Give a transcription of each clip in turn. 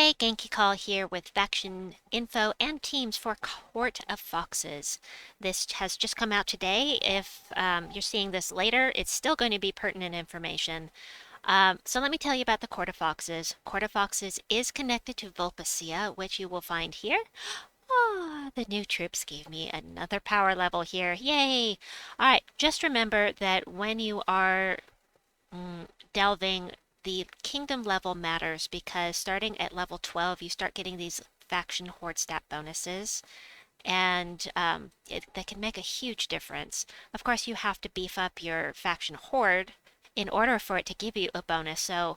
Hey, Genki Call here with faction info and teams for Court of Foxes. This has just come out today. If you're seeing this later, it's still going to be pertinent information. So let me tell you about the Court of Foxes. Court of Foxes is connected to Vulpecea, which you will find here. Ah, the new troops gave me another power level here. Yay! All right, just remember that when you are delving, the kingdom level matters because starting at level 12, you start getting these faction horde stat bonuses, and that can make a huge difference. Of course, you have to beef up your faction horde in order for it to give you a bonus. So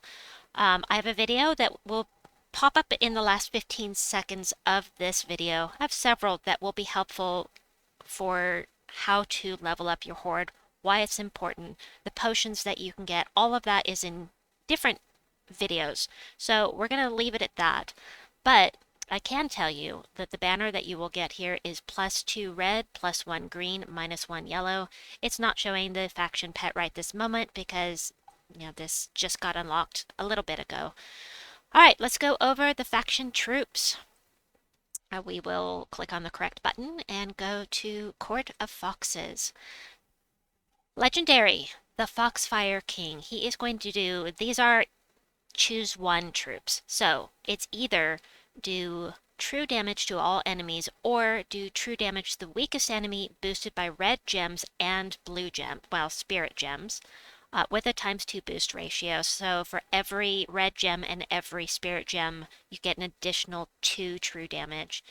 I have a video that will pop up in the last 15 seconds of this video. I have several that will be helpful for how to level up your horde, why it's important, the potions that you can get. All of that is in different videos. So we're going to leave it at that. But I can tell you that the banner that you will get here is +2 red, +1 green, -1 yellow. It's not showing the faction pet right this moment because, this just got unlocked a little bit ago. All right, let's go over the faction troops. We will click on the correct button and go to Court of Foxes. Legendary, the Foxfire King. He is going to do, these are choose one troops. So it's either do true damage to all enemies or do true damage to the weakest enemy boosted by red gems and blue gem, well, spirit gems, with a ×2 boost ratio. So for every red gem and every spirit gem, you get an additional 2 true damage.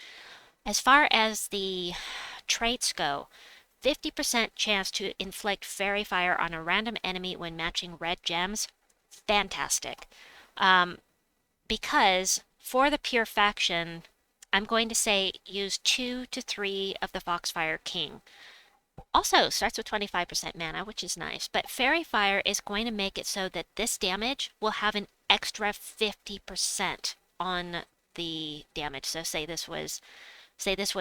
As far as the traits go, 50% chance to inflict fairy fire on a random enemy when matching red gems. Fantastic. Because for the pure faction, I'm going to say use 2 to 3 of the Foxfire King. Also starts with 25% mana, which is nice, but Fairy Fire is going to make it so that this damage will have an extra 50% on the damage. So say this was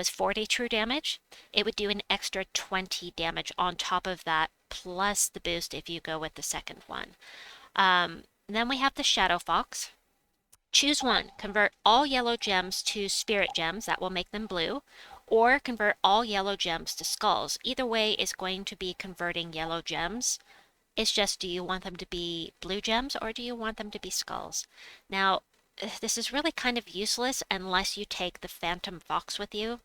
40 true damage, it would do an extra 20 damage on top of that, plus the boost if you go with the second one. Then we have the Shadow Fox. Choose one. Convert all yellow gems to spirit gems. That will make them blue. Or convert all yellow gems to skulls. Either way is going to be converting yellow gems. It's just, do you want them to be blue gems or do you want them to be skulls? Now, this is really kind of useless unless you take the Phantom Fox with you.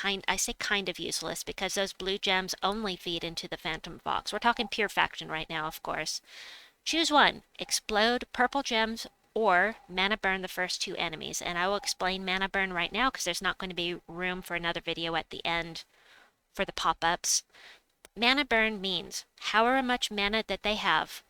I say kind of useless because those blue gems only feed into the Phantom Fox. We're talking pure faction right now, of course. Choose one. Explode purple gems or mana burn the first 2 enemies. And I will explain mana burn right now because there's not going to be room for another video at the end for the pop-ups. Mana burn means however much mana that they have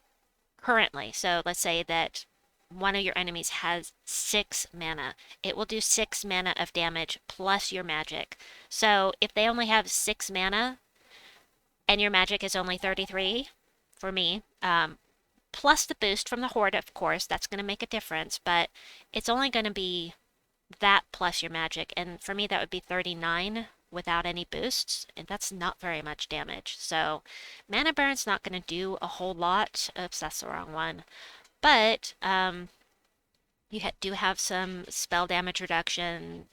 currently. So let's say that one of your enemies has 6 mana. It will do 6 mana of damage plus your magic. So if they only have 6 mana and your magic is only 33, for me, plus the boost from the horde, of course, that's going to make a difference, but it's only going to be that plus your magic, and for me that would be 39 without any boosts, and that's not very much damage. So mana burn's not going to do a whole lot. Oops, that's the wrong one. But you do have some spell damage reduction,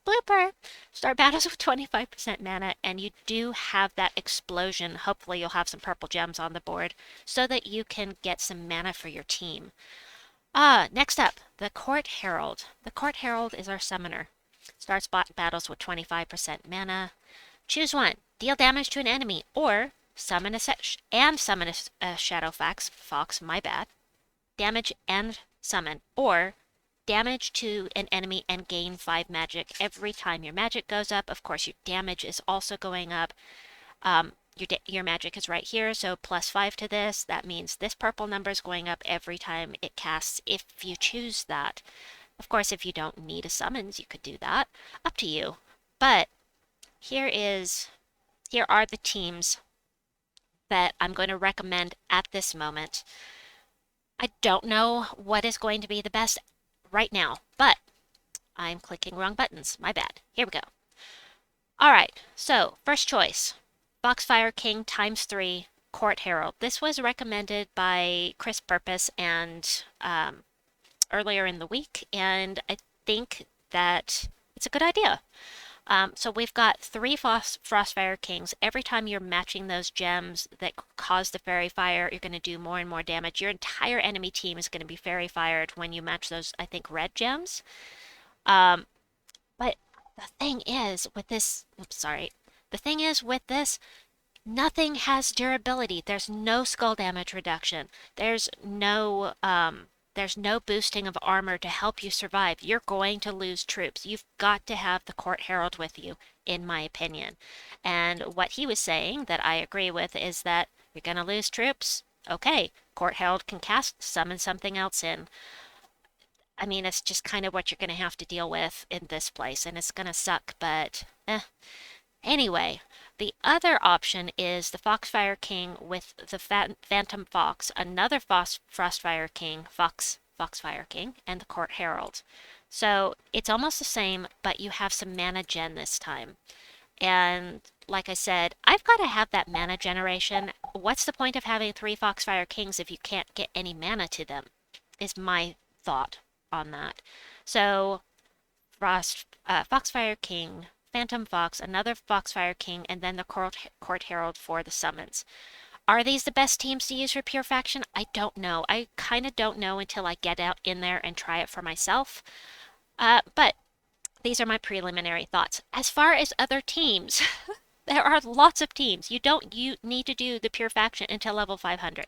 blooper! Start battles with 25% mana, and you do have that explosion. Hopefully you'll have some purple gems on the board so that you can get some mana for your team. Next up, the Court Herald. The Court Herald is our summoner. Starts battles with 25% mana. Choose one. Deal damage to an enemy, or summon a Shadow Fox, my bad. Damage and summon, or damage to an enemy and gain 5 magic every time your magic goes up. Of course, your damage is also going up. Your magic is right here, so +5 to this. That means this purple number is going up every time it casts if you choose that. Of course, if you don't need a summons, you could do that. Up to you. But here are the teams that I'm going to recommend at this moment. I don't know what is going to be the best right now, but I'm clicking wrong buttons. My bad. Here we go. All right, so first choice, Foxfire King ×3 Court Herald. This was recommended by Chris Purpose and earlier in the week, and I think that it's a good idea. So we've got three Frostfire Kings. Every time you're matching those gems that cause the Fairy Fire, you're going to do more and more damage. Your entire enemy team is going to be Fairy Fired when you match those, I think, red gems. Um, but the thing is with this, oops, sorry. The thing is with this, nothing has durability. There's no skull damage reduction. There's no boosting of armor to help you survive. You're going to lose troops. You've got to have the Court Herald with you, in my opinion. And what he was saying that I agree with is that you're going to lose troops. Okay, Court Herald can summon something else in. I mean, it's just kind of what you're going to have to deal with in this place, and it's going to suck, but Anyway, the other option is the Foxfire King with the Phantom Fox, another Frostfire King, Foxfire King, and the Court Herald. So it's almost the same, but you have some mana gen this time. And like I said, I've got to have that mana generation. What's the point of having three Foxfire Kings if you can't get any mana to them? Is my thought on that. So Foxfire King, Phantom Fox, another Foxfire King, and then the Court Herald for the summons. Are these the best teams to use for Pure Faction? I don't know. I kind of don't know until I get out in there and try it for myself. But these are my preliminary thoughts. As far as other teams, there are lots of teams. You need to do the Pure Faction until level 500,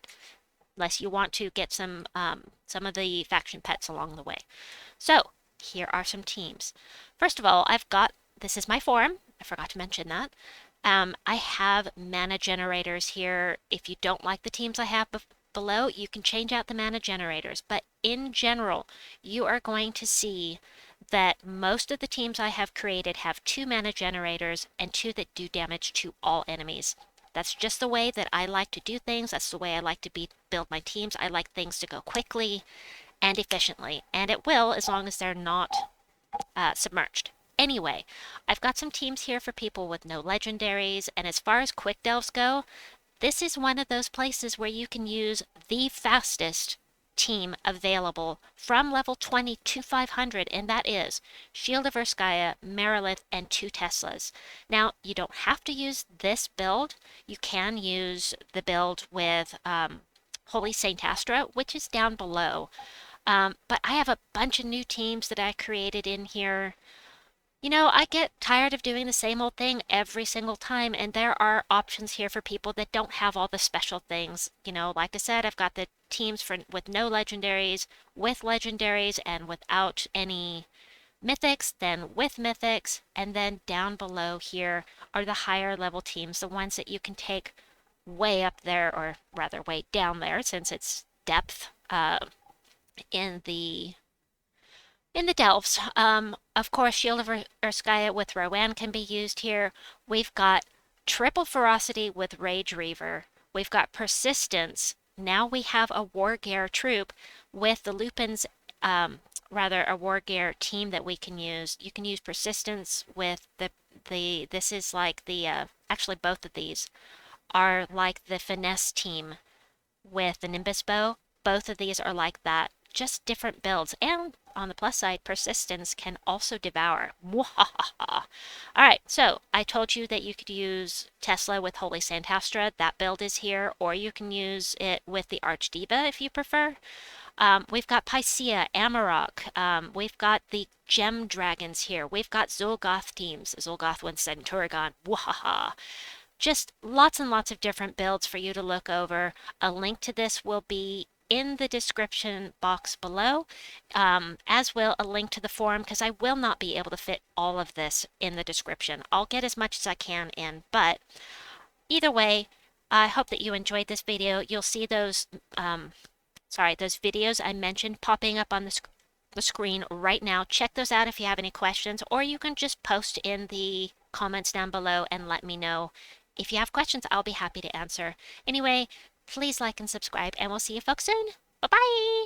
unless you want to get some of the faction pets along the way. So here are some teams. First of all, this is my forum. I forgot to mention that. I have mana generators here. If you don't like the teams I have below, you can change out the mana generators. But in general, you are going to see that most of the teams I have created have 2 mana generators and 2 that do damage to all enemies. That's just the way that I like to do things. That's the way I like to build my teams. I like things to go quickly and efficiently, and it will as long as they're not submerged. Anyway, I've got some teams here for people with no legendaries, and as far as quick delves go, this is one of those places where you can use the fastest team available from level 20 to 500, and that is Shield of Urskaya, Marilith, and 2 Teslas. Now, you don't have to use this build. You can use the build with Holy Saint Astra, which is down below. But I have a bunch of new teams that I created in here. You know, I get tired of doing the same old thing every single time, and there are options here for people that don't have all the special things. You know, like I said, I've got the teams with no legendaries, with legendaries, and without any mythics, then with mythics, and then down below here are the higher level teams, the ones that you can take way up there, or rather way down there, since it's depth in the delves. Of course, Shield of Urskaya with Rowanne can be used here. We've got Triple Ferocity with Rage Reaver. We've got Persistence. Now we have a Wargear troop with the Lupin's, rather a Wargear team that we can use. You can use Persistence with this is like the, actually both of these are like the Finesse team with the Nimbus Bow. Both of these are like that. Just different builds. And on the plus side, Persistence can also devour. Alright, so I told you that you could use Tesla with Holy Santastra. That build is here. Or you can use it with the Archdiva if you prefer. We've got Pycea, Amarok. We've got the Gem Dragons here. We've got Zolgoth teams. Zolgoth with Centurigon. Just lots and lots of different builds for you to look over. A link to this will be in the description box below, as will a link to the forum, because I will not be able to fit all of this in the description. I'll get as much as I can in, but either way, I hope that you enjoyed this video. You'll see those, those videos I mentioned popping up on the screen right now. Check those out if you have any questions, or you can just post in the comments down below and let me know. If you have questions, I'll be happy to answer. Anyway, please like and subscribe, and we'll see you folks soon. Bye-bye!